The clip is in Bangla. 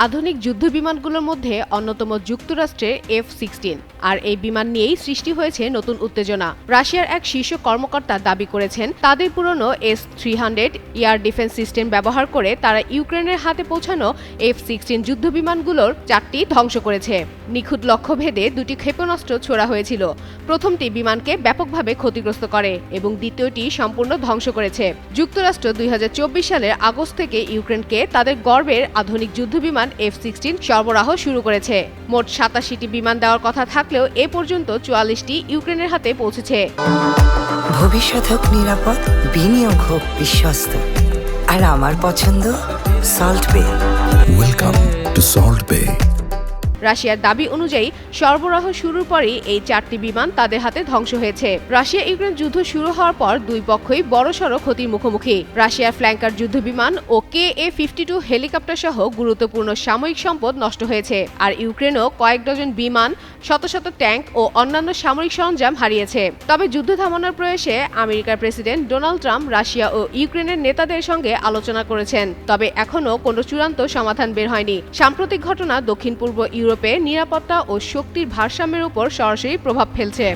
আধুনিক যুদ্ধ বিমানগুলোর মধ্যে অন্যতম যুক্তরাষ্ট্রের F-16 আর এই বিমান নিয়েই সৃষ্টি হয়েছে নতুন উত্তেজনা। রাশিয়ার এক শীর্ষ কর্মকর্তা দাবি করেছেন তাদের পুরনো S-300 এয়ার ডিফেন্স সিস্টেম ব্যবহার করে তারা ইউক্রেনের হাতে পৌঁছানো F-16 যুদ্ধ বিমানগুলোর 4টি ধ্বংস করেছে। নিখুঁত লক্ষ্যভেদে 2টি ক্ষেপণাস্ত্র ছোড়া হয়েছিল। প্রথমটি বিমানকে ব্যাপকভাবে ক্ষতিগ্রস্ত করে এবং দ্বিতীয়টি সম্পূর্ণ ধ্বংস করেছে। যুক্তরাষ্ট্র 2024 সালের আগস্ট থেকে ইউক্রেনকে তাদের গর্বের আধুনিক যুদ্ধবিমান F-16 সরবরাহ শুরু করেছে। মোট 87টি বিমান দেওয়ার কথা থাকলেও এ পর্যন্ত 44টি ইউক্রেনের হাতে পৌঁছেছে। ভবিষ্যৎ হোক নিরাপদ, বিনিয়োগ হোক বিশ্বস্ত, আর আমার পছন্দ সল্ট বে। ওয়েলকাম টু সল্ট বে। রাশিয়ার দাবি অনুযায়ী সরবরাহ শুরুর পরই এই 4টি বিমান তাদের হাতে ধ্বংস হয়েছে। রাশিয়া ইউক্রেন যুদ্ধ শুরু হওয়ার পর দুই পক্ষই বড়সড় ক্ষতির মুখোমুখি। রাশিয়ার ফ্ল্যাঙ্কার যুদ্ধবিমান ও Ka-52 হেলিকপ্টার সহ গুরুত্বপূর্ণ সামরিক সম্পদ নষ্ট হয়েছে, আর ইউক্রেনও কয়েক ডজন বিমান, শত শত ট্যাঙ্ক ও অন্যান্য সামরিক সরঞ্জাম হারিয়েছে। তবে যুদ্ধ থামানোর প্রয়াসে আমেরিকার প্রেসিডেন্ট ডোনাল্ড ট্রাম্প রাশিয়া ও ইউক্রেনের নেতাদের সঙ্গে আলোচনা করেছেন, তবে এখনও কোনো চূড়ান্ত সমাধান বের হয়নি। সাম্প্রতিক ঘটনা দক্ষিণ পূর্ব ইউরোপে নিরাপত্তা ও শক্তির ভারসাম্যের উপর সরাসরি প্রভাব ফেলছে।